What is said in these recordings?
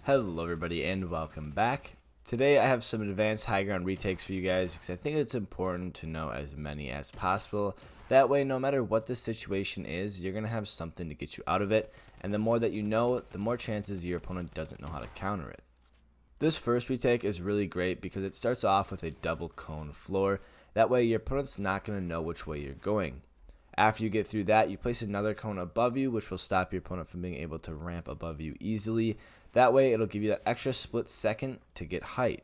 Hello everybody and welcome back. Today I have some advanced high ground retakes for you guys because I think it's important to know as many as possible. That way, no matter what the situation is, you're going to have something to get you out of it, and the more that you know, the more chances your opponent doesn't know how to counter it. This first retake is really great because it starts off with a double cone floor. That way your opponent's not going to know which way you're going. After you get through that, you place another cone above you, which will stop your opponent from being able to ramp above you easily. That way, it'll give you that extra split second to get height.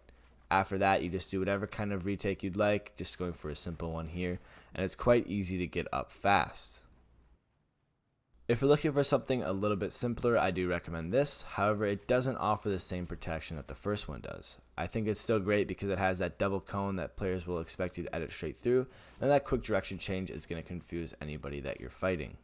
After that, you just do whatever kind of retake you'd like, just going for a simple one here, and it's quite easy to get up fast. If you're looking for something a little bit simpler, I do recommend this. However, it doesn't offer the same protection that the first one does. I think it's still great because it has that double cone that players will expect you to edit straight through, and that quick direction change is going to confuse anybody that you're fighting.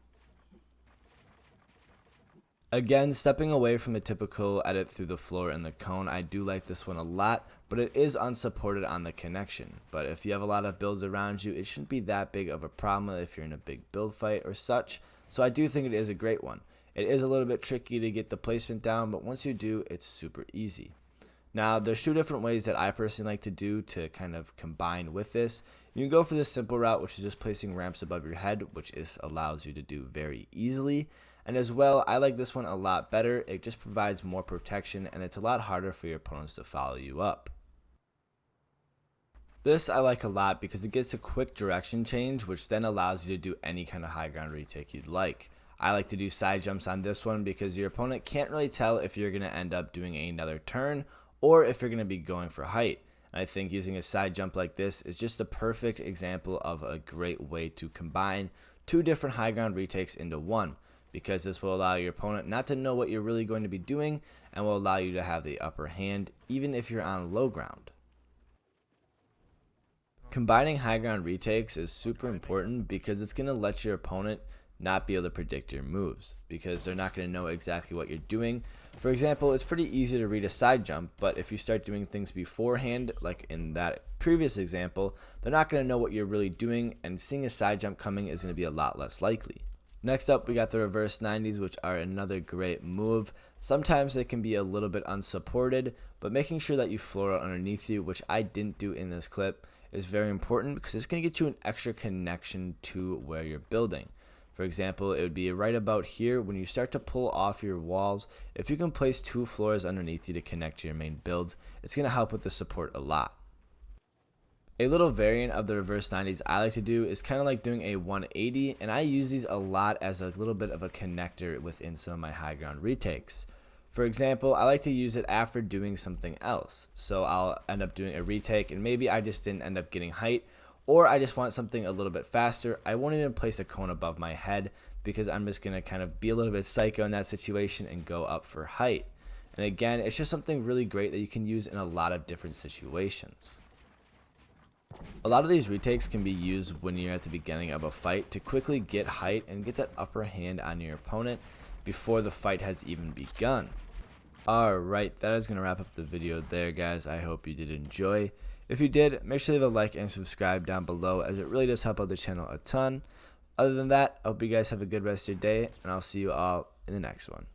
Again, stepping away from the typical edit through the floor and the cone, I do like this one a lot, but it is unsupported on the connection. But if you have a lot of builds around you, it shouldn't be that big of a problem if you're in a big build fight or such. So I do think it is a great one. It is a little bit tricky to get the placement down, but once you do, it's super easy. Now, there's two different ways that I personally like to do to kind of combine with this. You can go for the simple route, which is just placing ramps above your head, which allows you to do very easily. And as well, I like this one a lot better. It just provides more protection, and it's a lot harder for your opponents to follow you up. This I like a lot because it gets a quick direction change, which then allows you to do any kind of high ground retake you'd like. I like to do side jumps on this one because your opponent can't really tell if you're going to end up doing another turn or if you're going to be going for height. And I think using a side jump like this is just a perfect example of a great way to combine two different high ground retakes into one, because this will allow your opponent not to know what you're really going to be doing and will allow you to have the upper hand even if you're on low ground. Combining high ground retakes is super important because it's going to let your opponent not be able to predict your moves because they're not going to know exactly what you're doing. For example, it's pretty easy to read a side jump, but if you start doing things beforehand, like in that previous example, they're not going to know what you're really doing, and seeing a side jump coming is going to be a lot less likely. Next up, we got the reverse 90s, which are another great move. Sometimes they can be a little bit unsupported, but making sure that you floor out underneath you, which I didn't do in this clip, is very important because it's going to get you an extra connection to where you're building. For example, it would be right about here when you start to pull off your walls. If you can place two floors underneath you to connect to your main builds, it's going to help with the support a lot. A little variant of the reverse 90s I like to do is kind of like doing a 180, and I use these a lot as a little bit of a connector within some of my high ground retakes. For example, I like to use it after doing something else. So I'll end up doing a retake and maybe I just didn't end up getting height, or I just want something a little bit faster. I won't even place a cone above my head because I'm just going to kind of be a little bit psycho in that situation and go up for height. And again, it's just something really great that you can use in a lot of different situations. A lot of these retakes can be used when you're at the beginning of a fight to quickly get height and get that upper hand on your opponent before the fight has even begun. Alright, that is going to wrap up the video there, guys. I hope you did enjoy. If you did, make sure to leave a like and subscribe down below, as it really does help out the channel a ton. Other than that, I hope you guys have a good rest of your day, and I'll see you all in the next one.